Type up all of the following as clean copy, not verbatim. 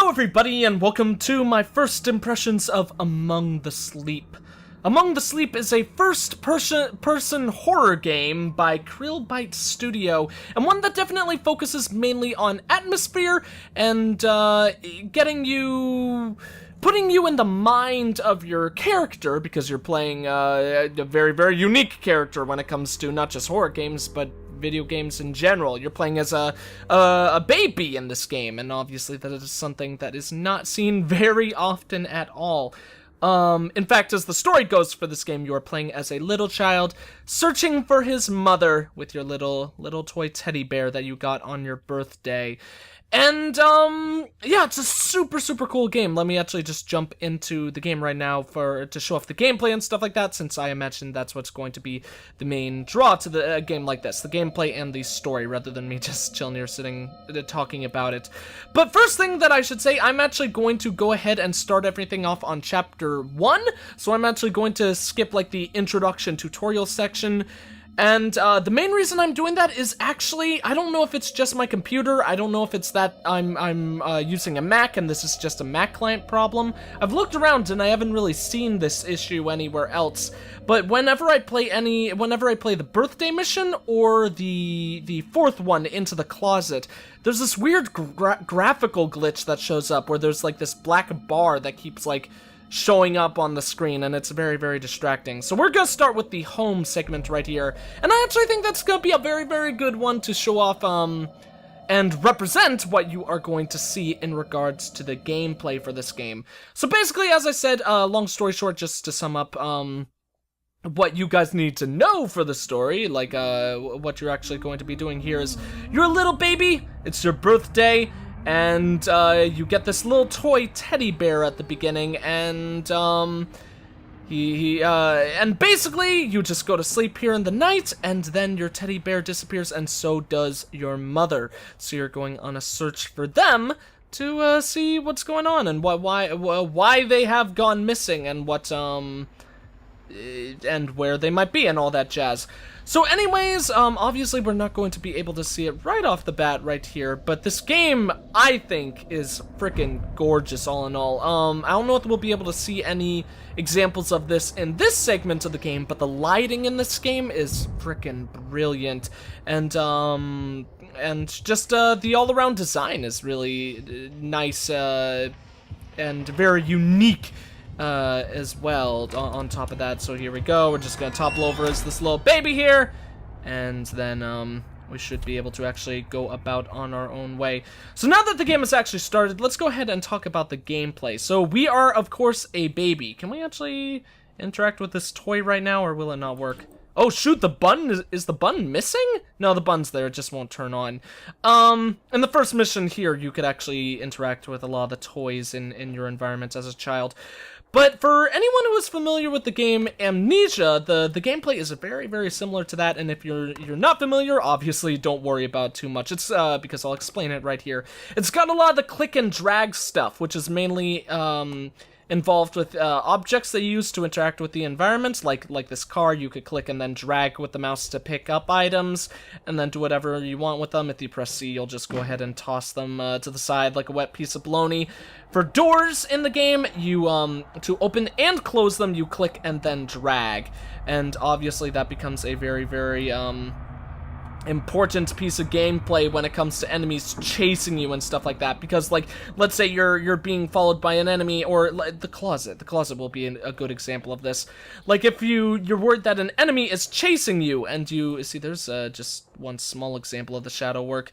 Hello everybody and welcome to my first impressions of Among the Sleep. Among the Sleep is a first-person horror game by Krillbite Studio, and one that definitely focuses mainly on atmosphere and putting you in the mind of your character, because you're playing a very, very unique character when it comes to not just horror games, but video games in general. You're playing as a baby in this game, and obviously that is something that is not seen very often at all. In fact, as the story goes for this game, you are playing as a little child searching for his mother with your little toy teddy bear that you got on your birthday. And, yeah, it's a super, super cool game. Let me actually just jump into the game right now to show off the gameplay and stuff like that, since I imagine that's what's going to be the main draw to the game like this. The gameplay and the story, rather than me just chilling here sitting, talking about it. But first thing that I should say, I'm actually going to go ahead and start everything off on Chapter 1. So I'm actually going to skip, like, the introduction tutorial section. And the main reason I'm doing that is actually, I don't know if it's just my computer, I don't know if it's that I'm using a Mac and this is just a Mac client problem. I've looked around and I haven't really seen this issue anywhere else, but whenever I play the birthday mission or the fourth one, Into the Closet, there's this weird graphical glitch that shows up where there's like this black bar that keeps like showing up on the screen, and it's very, very distracting. So we're gonna start with the home segment right here, and I actually think that's gonna be a very, very good one to show off and represent what you are going to see in regards to the gameplay for this game. So basically, as I said, long story short, just to sum up what you guys need to know for the story, like what you're actually going to be doing here is you're a little baby, it's your birthday, and you get this little toy teddy bear at the beginning, and and basically you just go to sleep here in the night, and then your teddy bear disappears, and so does your mother. So you're going on a search for them to see what's going on and why they have gone missing, and what and where they might be and all that jazz. So anyways, obviously we're not going to be able to see it right off the bat right here, but this game, I think, is freaking gorgeous all in all. I don't know if we'll be able to see any examples of this in this segment of the game, but the lighting in this game is freaking brilliant, and just the all-around design is really nice, and very unique as well on top of that. So here we go, we're just gonna topple over as this little baby here, and then we should be able to actually go about on our own way. So now that the game has actually started, let's go ahead and talk about the gameplay. So we are, of course, a baby. Can we actually interact with this toy right now, or will it not work? Oh shoot, the button is the button missing? No, the button's there, it just won't turn on. In the first mission here, you could actually interact with a lot of the toys in your environment as a child. But for anyone who is familiar with the game Amnesia, the gameplay is very, very similar to that, and if you're not familiar, obviously don't worry about it too much. It's because I'll explain it right here. It's got a lot of the click and drag stuff, which is mainly involved with objects that you use to interact with the environment, like this car. You could click and then drag with the mouse to pick up items, and then do whatever you want with them. If you press C, you'll just go ahead and toss them to the side like a wet piece of bologna. For doors in the game, you to open and close them, you click and then drag, and obviously that becomes a very, very important piece of gameplay when it comes to enemies chasing you and stuff like that, because like, let's say you're being followed by an enemy, or the closet will be a good example of this. Like if you're worried that an enemy is chasing you, and you see there's just one small example of the shadow work.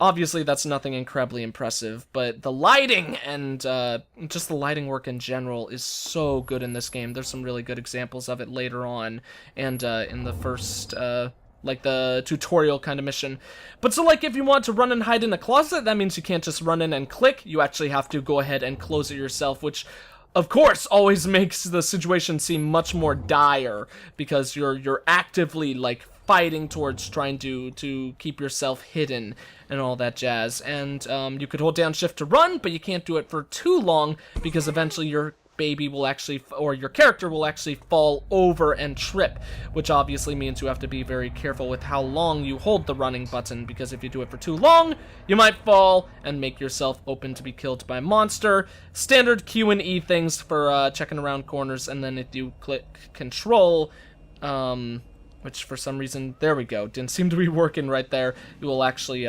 Obviously that's nothing incredibly impressive, but the lighting and just the lighting work in general is so good in this game. There's some really good examples of it later on, and in the first like the tutorial kind of mission. But so like if you want to run and hide in a closet, that means you can't just run in and click. You actually have to go ahead and close it yourself, which of course always makes the situation seem much more dire, because you're actively like fighting towards trying to keep yourself hidden and all that jazz. And you could hold down shift to run, but you can't do it for too long, because eventually you're baby will actually, or your character will actually fall over and trip, which obviously means you have to be very careful with how long you hold the running button, because if you do it for too long, you might fall and make yourself open to be killed by a monster. Standard Q and E things for checking around corners, and then if you click control, which for some reason, there we go, didn't seem to be working right there, you will actually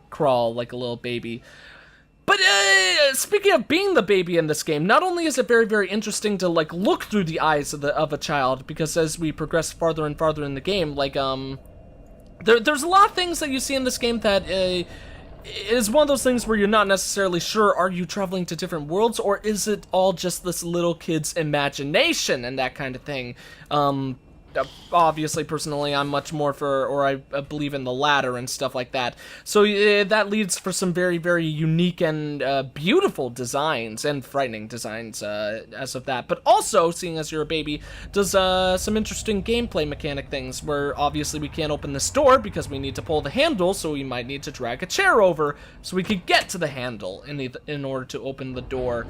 crawl like a little baby. But speaking of being the baby in this game, not only is it very, very interesting to like look through the eyes of a child, because as we progress farther and farther in the game, like there's a lot of things that you see in this game that is one of those things where you're not necessarily sure, are you traveling to different worlds, or is it all just this little kid's imagination and that kind of thing. Obviously, personally, I'm much more for, or I believe in the latter and stuff like that. So that leads for some very, very unique and beautiful designs, and frightening designs as of that. But also, seeing as you're a baby, does some interesting gameplay mechanic things, where obviously we can't open this door because we need to pull the handle, so we might need to drag a chair over so we could get to the handle in order to open the door.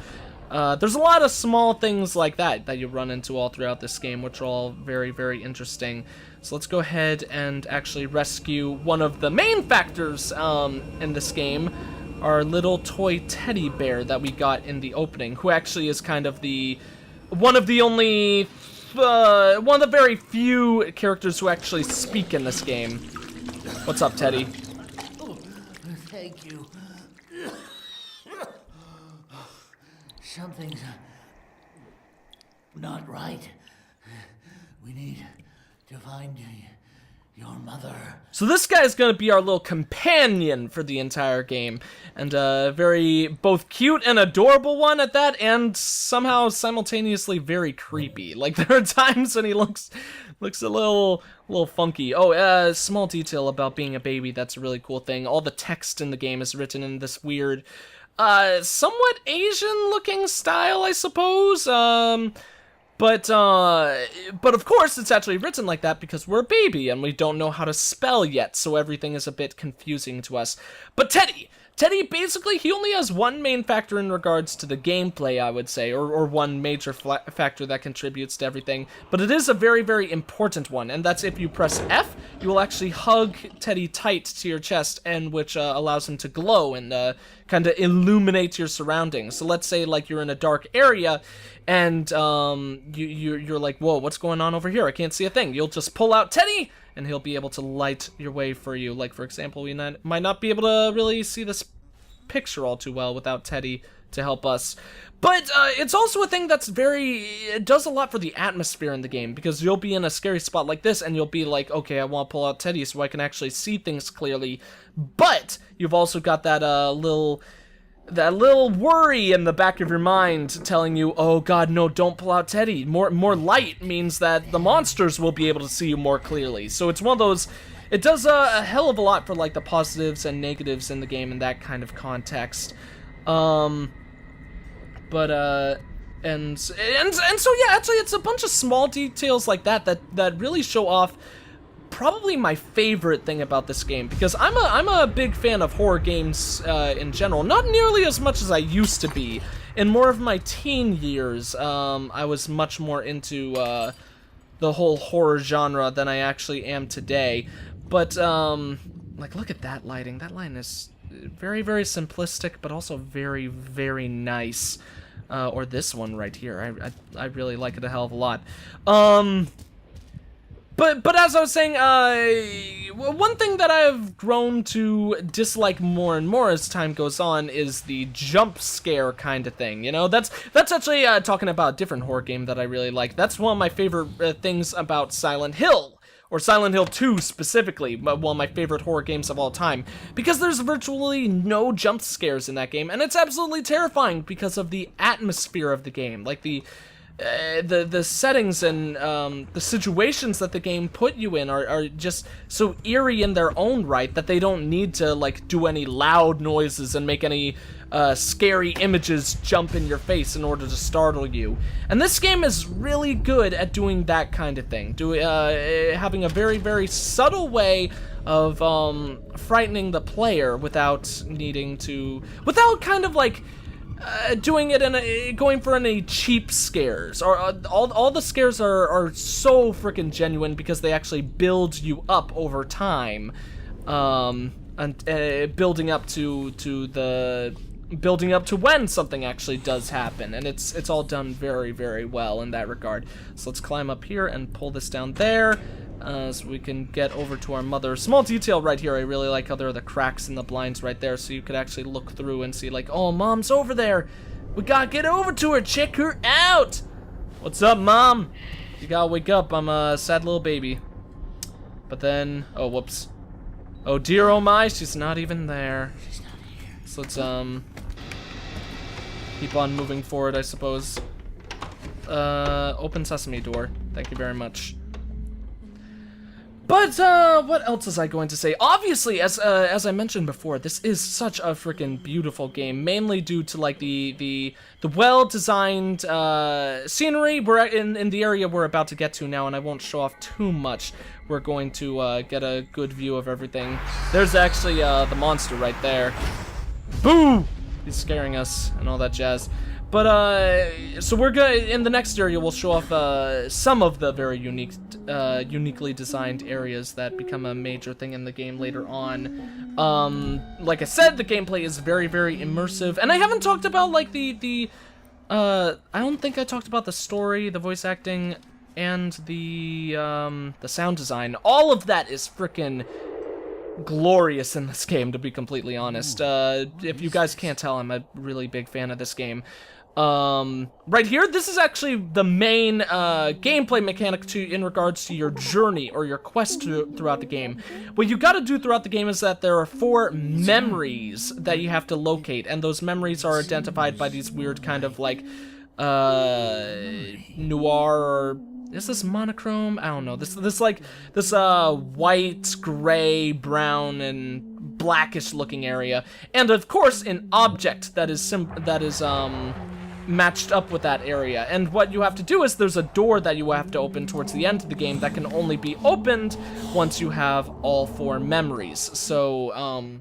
There's a lot of small things like that you run into all throughout this game, which are all very, very interesting. So let's go ahead and actually rescue one of the main factors in this game, our little toy teddy bear that we got in the opening, who actually is kind of one of the very few characters who actually speak in this game. What's up, Teddy? Oh, thank you. Something's not right. We need to find your mother. So this guy is going to be our little companion for the entire game, and a very both cute and adorable one at that, and somehow simultaneously very creepy. Like, there are times when he looks a little funky. Oh, small detail about being a baby, that's a really cool thing. All the text in the game is written in this weird somewhat Asian-looking style, I suppose. But of course, it's actually written like that because we're a baby and we don't know how to spell yet, so everything is a bit confusing to us. But Teddy, basically, he only has one main factor in regards to the gameplay, I would say, or one major factor that contributes to everything, but it is a very, very important one, and that's if you press F, you will actually hug Teddy tight to your chest, and which allows him to glow and kind of illuminate your surroundings. So let's say, like, you're in a dark area, and you're like, whoa, what's going on over here? I can't see a thing. You'll just pull out Teddy, and he'll be able to light your way for you. Like, for example, we might not be able to really see this picture all too well without Teddy to help us. But it's also a thing that's it does a lot for the atmosphere in the game, because you'll be in a scary spot like this, and you'll be like, okay, I want to pull out Teddy so I can actually see things clearly. But you've also got that little worry in the back of your mind telling you, oh god, no, don't pull out Teddy. More light means that the monsters will be able to see you more clearly. So it's one of those, it does a hell of a lot for like the positives and negatives in the game in that kind of context. And so yeah, actually it's a bunch of small details like that really show off probably my favorite thing about this game, because I'm a big fan of horror games in general, not nearly as much as I used to be. In more of my teen years, I was much more into the whole horror genre than I actually am today. But like, look at that lighting. That lighting is very, very simplistic, but also very, very nice. Or this one right here. I really like it a hell of a lot. But as I was saying, one thing that I've grown to dislike more and more as time goes on is the jump scare kind of thing. You know, that's actually talking about a different horror game that I really like. That's one of my favorite things about Silent Hill, or Silent Hill 2 specifically, one of my favorite horror games of all time, because there's virtually no jump scares in that game, and it's absolutely terrifying because of the atmosphere of the game, like the settings and the situations that the game put you in are just so eerie in their own right that they don't need to like do any loud noises and make any scary images jump in your face in order to startle you. And this game is really good at doing that kind of thing, having a very, very subtle way of frightening the player without kind of like doing it going for any cheap scares, or all the scares are so freaking genuine because they actually build you up over time, and building up to when something actually does happen, and it's all done very, very well in that regard. So let's climb up here and pull this down there. So we can get over to our mother. Small detail right here, I really like how there are the cracks in the blinds right there, so you could actually look through and see, like, oh, Mom's over there. We gotta get over to her, check her out. What's up, Mom? You gotta wake up, I'm a sad little baby. But then, oh, whoops. Oh dear, oh my, she's not even there. So let's, keep on moving forward, I suppose. Open sesame door. Thank you very much. But, what else was I going to say? Obviously, as I mentioned before, this is such a freaking beautiful game, mainly due to, like, the well-designed, scenery. We're in the area we're about to get to now, and I won't show off too much. We're going to, get a good view of everything. There's actually, the monster right there. Boo! He's scaring us, and all that jazz. But, so we're gonna, in the next area, we'll show off, some of the very uniquely designed areas that become a major thing in the game later on. Like I said, the gameplay is very, very immersive, and I haven't talked about, like, I don't think I talked about the story, the voice acting, and the sound design. All of that is frickin' glorious in this game, to be completely honest. If you guys can't tell, I'm a really big fan of this game. Right here, this is actually the main gameplay mechanic in regards to your journey or your quest throughout the game. What you gotta do throughout the game is that there are 4 memories that you have to locate, and those memories are identified by these weird kind of, like, noir, or is this monochrome? I don't know. This white, gray, brown, and blackish looking area, and of course an object that is matched up with that area. And what you have to do is there's a door that you have to open towards the end of the game that can only be opened once you have all 4 memories. So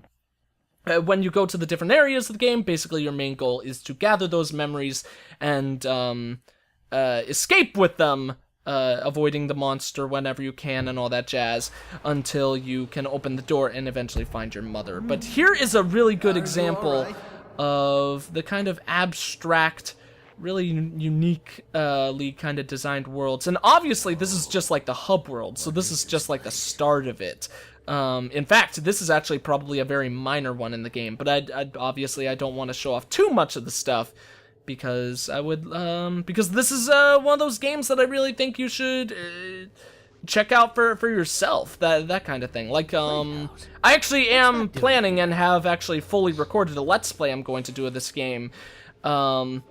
when you go to the different areas of the game, basically your main goal is to gather those memories and escape with them, avoiding the monster whenever you can and all that jazz, until you can open the door and eventually find your mother. But here is a really good example of the kind of abstract, really uniquely kind of designed worlds. And obviously this is just like the hub world, so this is just like the start of it. In fact, this is actually probably a very minor one in the game, but obviously I don't want to show off too much of the stuff, because because this is one of those games that I really think you should check out for yourself, that kind of thing. Like, I actually am planning and have actually fully recorded a Let's Play I'm going to do of this game,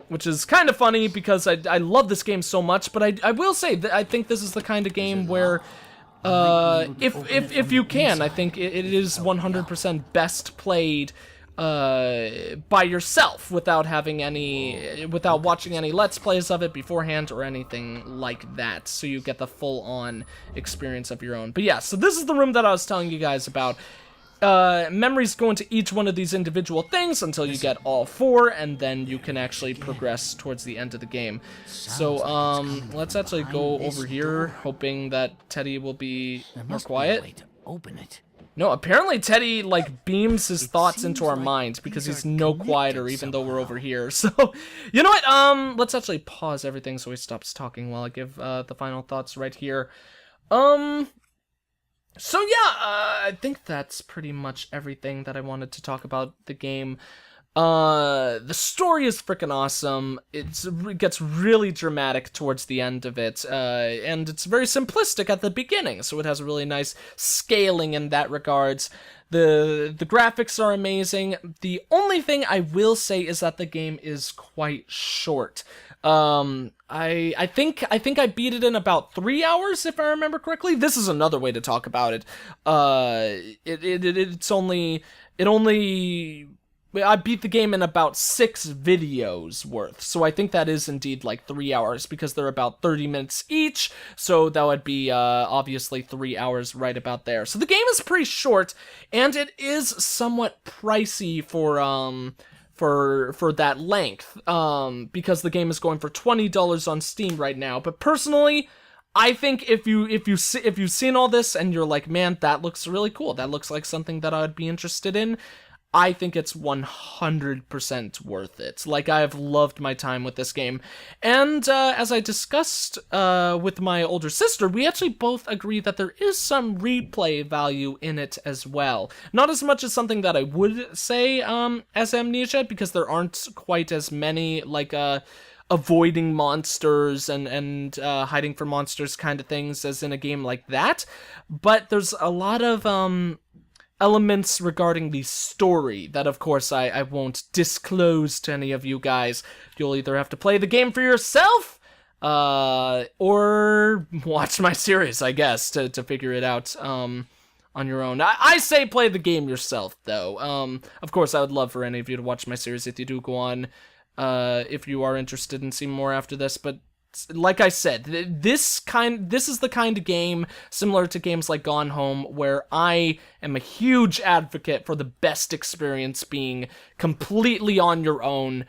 which is kind of funny because I love this game so much, but I will say that I think this is the kind of game where, if you can, I think it is 100% best played by yourself, without watching any Let's Plays of it beforehand or anything like that, so you get the full-on experience of your own. But yeah, so this is the room that I was telling you guys about. Memories go into each one of these individual things until you get all 4, and then you can actually progress towards the end of the game. So, let's actually go over here, hoping that Teddy will be more quiet. Open it. No, apparently Teddy, like, beams his thoughts into our minds, because he's no quieter even though we're over here. So, you know what, let's actually pause everything so he stops talking while I give, the final thoughts right here. So yeah, I think that's pretty much everything that I wanted to talk about the game. The story is freaking awesome. It gets really dramatic towards the end of it, and it's very simplistic at the beginning, so it has a really nice scaling in that regards. The graphics are amazing. The only thing I will say is that the game is quite short. I think I beat it in about 3 hours, if I remember correctly. This is another way to talk about it. I beat the game in about 6 videos worth, so I think that is indeed like 3 hours, because they're about 30 minutes each, so that would be, obviously 3 hours right about there. So the game is pretty short, and it is somewhat pricey for that length, because the game is going for $20 on Steam right now. But personally, I think if you've seen all this and you're like, man, that looks really cool, that looks like something that I'd be interested in, I think it's 100% worth it. Like, I have loved my time with this game. And as I discussed with my older sister, we actually both agree that there is some replay value in it as well. Not as much as something that I would say as Amnesia, because there aren't quite as many, like, avoiding monsters and hiding from monsters kind of things as in a game like that. But there's a lot of elements regarding the story that, of course, I won't disclose to any of you guys. You'll either have to play the game for yourself, or watch my series, I guess, to figure it out on your own. I say play the game yourself, though. Of course, I would love for any of you to watch my series if you do go on, if you are interested in seeing more after this, but like I said, this is the kind of game, similar to games like Gone Home, where I am a huge advocate for the best experience being completely on your own,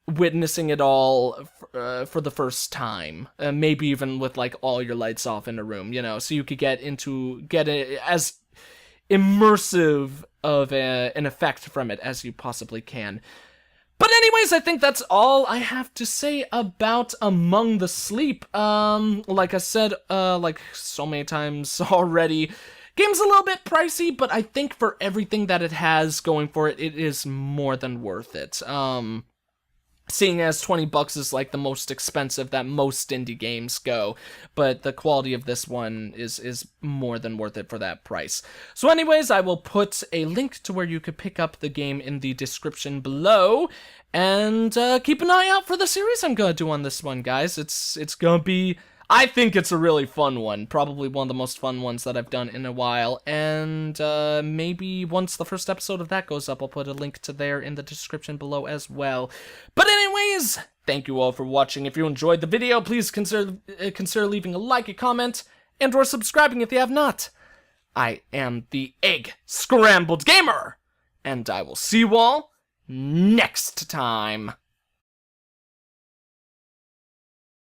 witnessing it all for the first time, maybe even with like all your lights off in a room, you know, so you could get it as immersive of an effect from it as you possibly can. But anyways, I think that's all I have to say about Among the Sleep. Like I said, like so many times already, game's a little bit pricey, but I think for everything that it has going for it, it is more than worth it. Seeing as $20 is like the most expensive that most indie games go, but the quality of this one is more than worth it for that price. So anyways, I will put a link to where you could pick up the game in the description below, and keep an eye out for the series I'm gonna do on this one, guys. It's gonna be, I think it's a really fun one, probably one of the most fun ones that I've done in a while, and maybe once the first episode of that goes up, I'll put a link to there in the description below as well. But anyways, thank you all for watching. If you enjoyed the video, please consider leaving a like, a comment, and or subscribing if you have not. I am the EggScrambledGamer, and I will see you all next time.